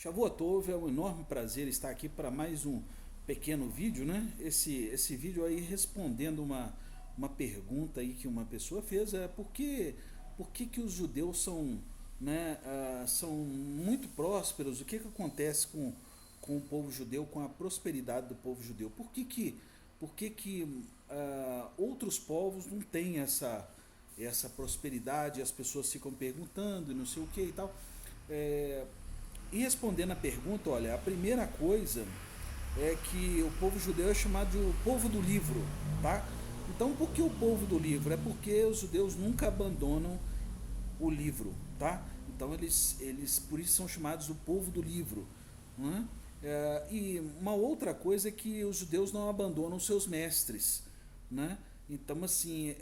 Shavuot, é um enorme prazer estar aqui para mais um pequeno vídeo, né? Esse vídeo aí respondendo uma pergunta aí que uma pessoa fez, por que os judeus são, né, são muito prósperos? O que acontece com o povo judeu, com a prosperidade do povo judeu? Por que outros povos não têm essa prosperidade? As pessoas ficam perguntando e não sei o que e tal. É, e respondendo a pergunta, olha, a primeira coisa é que o povo judeu é chamado de o povo do livro, tá? Então, por que o povo do livro? É porque os judeus nunca abandonam o livro, tá? Então, eles por isso são chamados o povo do livro, né? E uma outra coisa é que os judeus não abandonam seus mestres, né? Então, assim,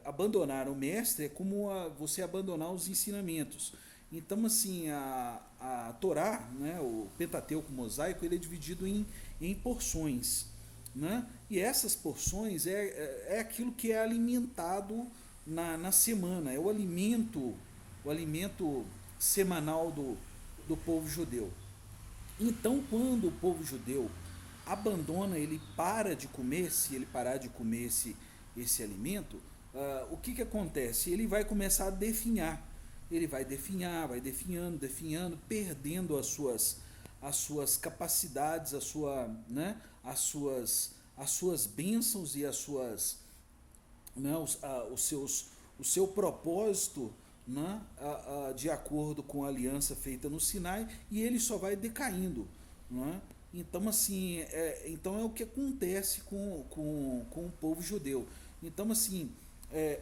abandonar o mestre é como você abandonar os ensinamentos. Então, assim, a Torá, né, o Pentateuco mosaico, ele é dividido em porções, né? E essas porções é aquilo que é alimentado na semana, é o alimento semanal do povo judeu. Então, quando o povo judeu abandona, ele para de comer, se ele parar de comer esse alimento, o que acontece? Ele vai começar a definhar. Ele vai definhar, vai definhando, definhando, perdendo as suas capacidades, as suas bênçãos e né, o seu propósito, né, de acordo com a aliança feita no Sinai, e ele só vai decaindo. Né? Então, assim, então é o que acontece com o povo judeu. Então, assim,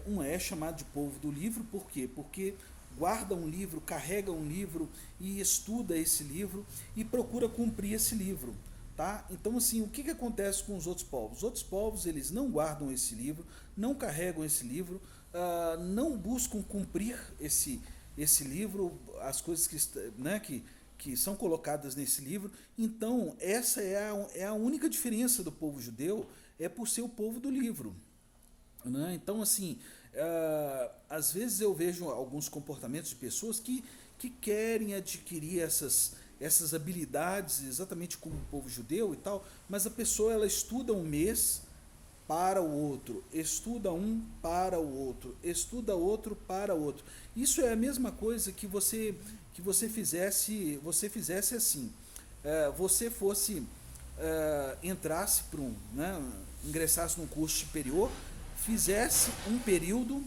um é chamado de povo do livro, por quê? Porque guarda um livro, carrega um livro e estuda esse livro e procura cumprir esse livro. Tá? Então, assim, o que acontece com os outros povos? Os outros povos, eles não guardam esse livro, não carregam esse livro, não buscam cumprir esse livro, as coisas que são colocadas nesse livro. Então, essa é a única diferença do povo judeu, é por ser o povo do livro. Né? Então, assim, às vezes eu vejo alguns comportamentos de pessoas que querem adquirir essas habilidades, exatamente como o povo judeu e tal, mas a pessoa ela estuda um mês para o outro, estuda um para o outro, estuda outro para o outro. Isso é a mesma coisa que você fizesse assim, você fosse entrasse para ingressasse num curso superior, fizesse um período,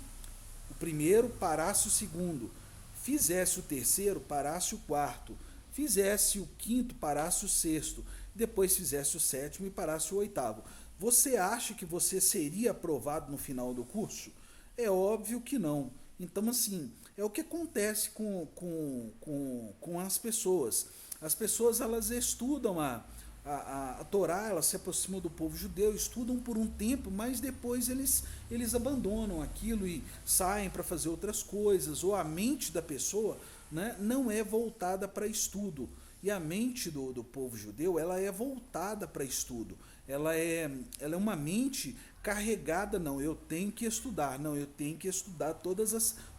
o primeiro, parasse o segundo, fizesse o terceiro, parasse o quarto, fizesse o quinto, parasse o sexto, depois fizesse o sétimo e parasse o oitavo. Você acha que você seria aprovado no final do curso? É óbvio que não. Então, assim, é o que acontece com as pessoas. As pessoas, elas estudam a Torá, elas se aproximam do povo judeu, estudam por um tempo, mas depois eles abandonam aquilo e saem para fazer outras coisas, ou a mente da pessoa, né, não é voltada para estudo. E a mente do povo judeu, ela é voltada para estudo. Ela é uma mente carregada, não, eu tenho que estudar, não, eu tenho que estudar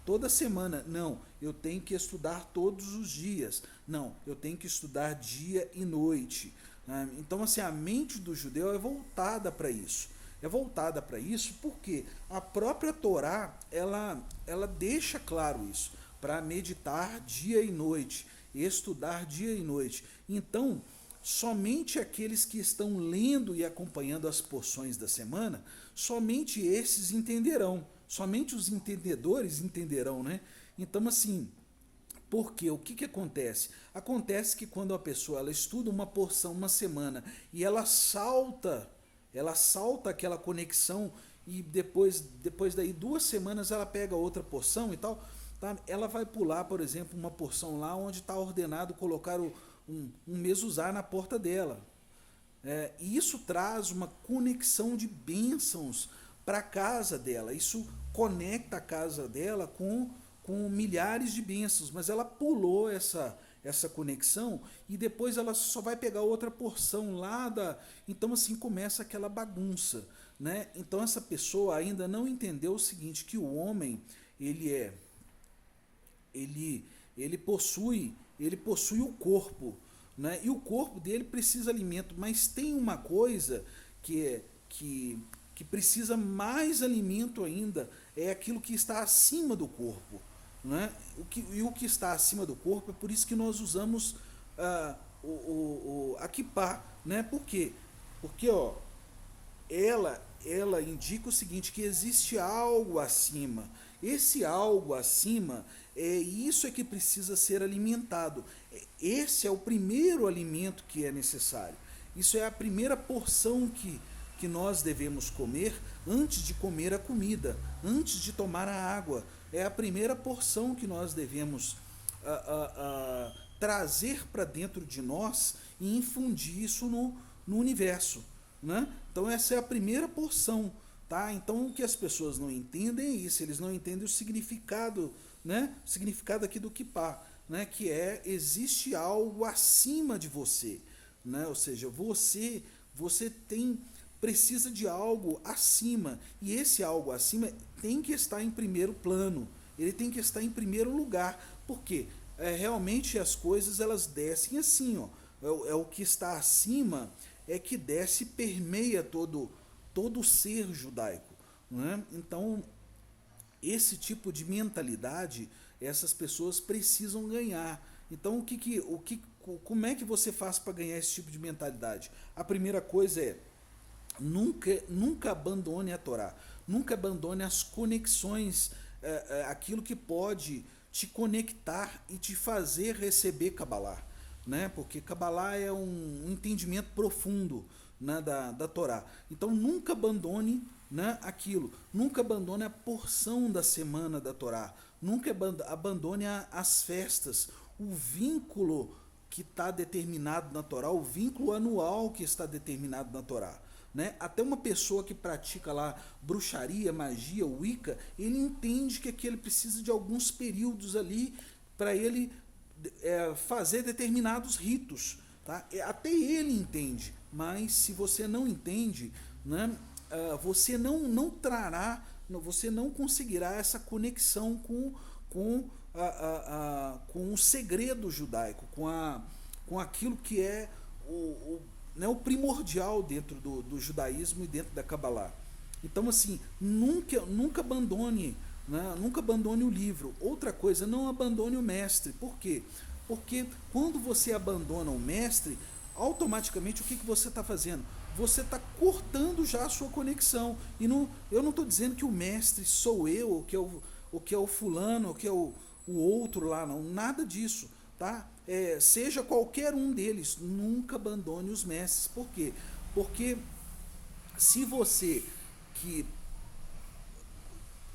toda semana, não, eu tenho que estudar todos os dias, não, eu tenho que estudar dia e noite. Né? Então, assim, a mente do judeu é voltada para isso. É voltada para isso porque a própria Torá, ela deixa claro isso, para meditar dia e noite, estudar dia e noite. Então, somente aqueles que estão lendo e acompanhando as porções da semana, somente esses entenderão. Somente os entendedores entenderão, né? Então, assim, porque o que acontece? Acontece que quando a pessoa ela estuda uma porção uma semana e ela salta aquela conexão e depois daí 2 semanas ela pega outra porção e tal, tá? Ela vai pular, por exemplo, uma porção lá onde está ordenado colocar um mezuzá na porta dela. E isso traz uma conexão de bênçãos para a casa dela. Isso conecta a casa dela com milhares de bênçãos, mas ela pulou essa conexão e depois ela só vai pegar outra porção lá da. Então, assim, começa aquela bagunça. Né? Então, essa pessoa ainda não entendeu o seguinte: que o homem ele ele possui ele possui o corpo, né? E o corpo dele precisa de alimento, mas tem uma coisa que precisa mais alimento ainda, é aquilo que está acima do corpo, né? O que está acima do corpo, é por isso que nós usamos a kippah, né? Por quê? Porque ó, ela indica o seguinte, que existe algo acima. Esse algo acima, isso é que precisa ser alimentado. Esse é o primeiro alimento que é necessário. Isso é a primeira porção que nós devemos comer antes de comer a comida, antes de tomar a água. É a primeira porção que nós devemos trazer para dentro de nós e infundir isso no universo, né? Então essa é a primeira porção, tá? Então o que as pessoas não entendem é isso, eles não entendem o significado, né? O significado aqui do kippah, né? Que existe algo acima de você, né? Ou seja, você precisa de algo acima, e esse algo acima tem que estar em primeiro plano, ele tem que estar em primeiro lugar, porque realmente as coisas elas descem assim, ó, o que está acima é que desce e permeia todo o ser judaico, né? Então esse tipo de mentalidade essas pessoas precisam ganhar. Então como é que você faz para ganhar esse tipo de mentalidade? A primeira coisa é nunca abandone a Torá, nunca abandone as conexões, aquilo que pode te conectar e te fazer receber Kabbalah, né? Porque Kabbalah é um entendimento profundo, né, da Torá. Então nunca abandone, né, aquilo, nunca abandone a porção da semana da Torá, nunca abandone as festas, o vínculo que está determinado na Torá, o vínculo anual que está determinado na Torá, né? Até uma pessoa que pratica lá bruxaria, magia, Wicca, ele entende que ele precisa de alguns períodos ali para ele fazer determinados ritos, tá? Até ele entende, mas se você não entende, né, você não trará, você não conseguirá essa conexão com o segredo judaico, com aquilo que é o primordial dentro do judaísmo e dentro da Kabbalah. Então, assim, nunca abandone, né? Nunca abandone o livro. Outra coisa, não abandone o mestre. Por quê? Porque quando você abandona o mestre, automaticamente o que você está fazendo? Você está cortando já a sua conexão. E eu não estou dizendo que o mestre sou eu, ou que é o fulano, ou que é o outro lá, não. Nada disso, tá? Seja qualquer um deles, nunca abandone os mestres. Por quê? Porque se você que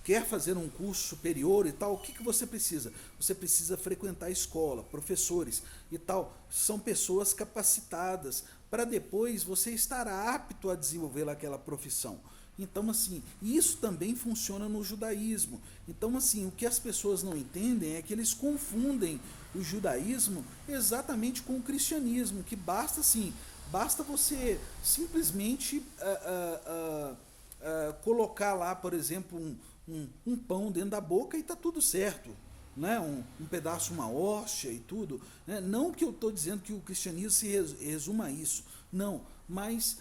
quer fazer um curso superior e tal, o que você precisa? Você precisa frequentar a escola, professores e tal. São pessoas capacitadas para depois você estar apto a desenvolver aquela profissão. Então, assim, isso também funciona no judaísmo. Então, assim, o que as pessoas não entendem é que eles confundem o judaísmo exatamente com o cristianismo, que basta você simplesmente colocar lá, por exemplo, um pão dentro da boca e está tudo certo, né? Um pedaço, uma hóstia e tudo, né? Não que eu estou dizendo que o cristianismo se resuma a isso, não, mas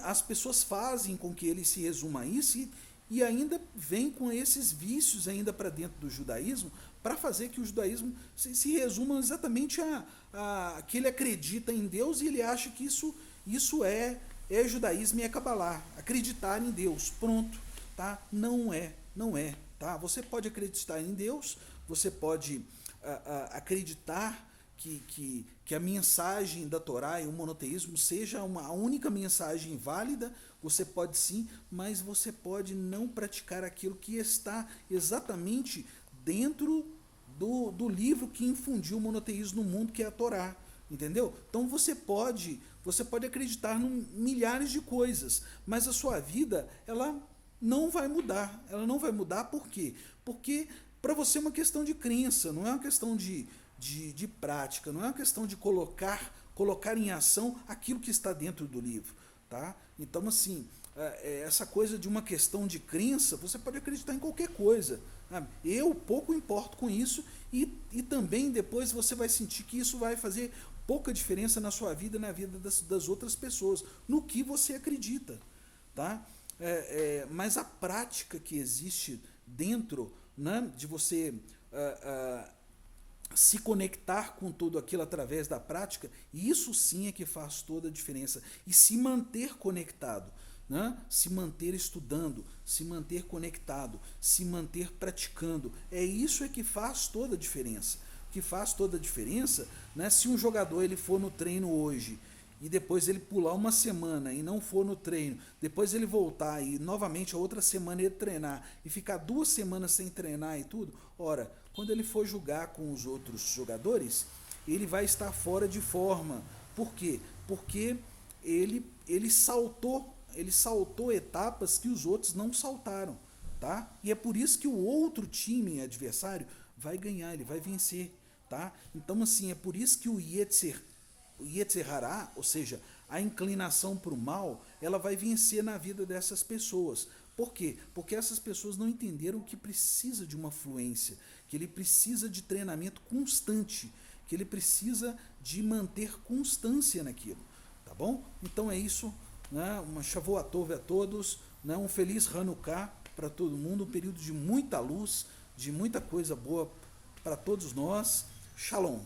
as pessoas fazem com que ele se resuma a isso e ainda vem com esses vícios ainda para dentro do judaísmo, para fazer que o judaísmo se resuma exatamente a que ele acredita em Deus e ele acha que isso é judaísmo e é Kabbalah, acreditar em Deus, pronto, tá? Não é, tá? Você pode acreditar em Deus, você pode acreditar que a mensagem da Torá e o monoteísmo seja a única mensagem válida, você pode sim, mas você pode não praticar aquilo que está exatamente dentro do livro que infundiu o monoteísmo no mundo, que é a Torá, entendeu? Então você pode acreditar em milhares de coisas, mas a sua vida, ela não vai mudar. Ela não vai mudar por quê? Porque para você é uma questão de crença, não é uma questão de prática, não é uma questão de colocar em ação aquilo que está dentro do livro, tá? Então, assim, essa coisa de uma questão de crença, você pode acreditar em qualquer coisa, Eu pouco importo com isso e também depois você vai sentir que isso vai fazer pouca diferença na sua vida, na vida das outras pessoas, no que você acredita, tá? Mas a prática que existe dentro, né, de você se conectar com tudo aquilo através da prática, isso sim é que faz toda a diferença. E se manter conectado, né? Se manter estudando, se manter conectado, se manter praticando. Isso é que faz toda a diferença. O que faz toda a diferença, né? Se um jogador ele for no treino hoje e depois ele pular uma semana e não for no treino, depois ele voltar e novamente a outra semana ele treinar e ficar 2 semanas sem treinar e tudo, ora, quando ele for jogar com os outros jogadores, ele vai estar fora de forma. Por quê? Porque ele saltou etapas que os outros não saltaram, tá? E é por isso que o outro time adversário vai ganhar, ele vai vencer, tá? Então assim, é por isso que o Yetzer Hará, ou seja, a inclinação para o mal, ela vai vencer na vida dessas pessoas. Por quê? Porque essas pessoas não entenderam que precisa de uma fluência, que ele precisa de treinamento constante, que ele precisa de manter constância naquilo, tá bom? Então é isso, né? Uma Shavuot Tov a todos, né? Um feliz Hanukkah para todo mundo, um período de muita luz, de muita coisa boa para todos nós. Shalom.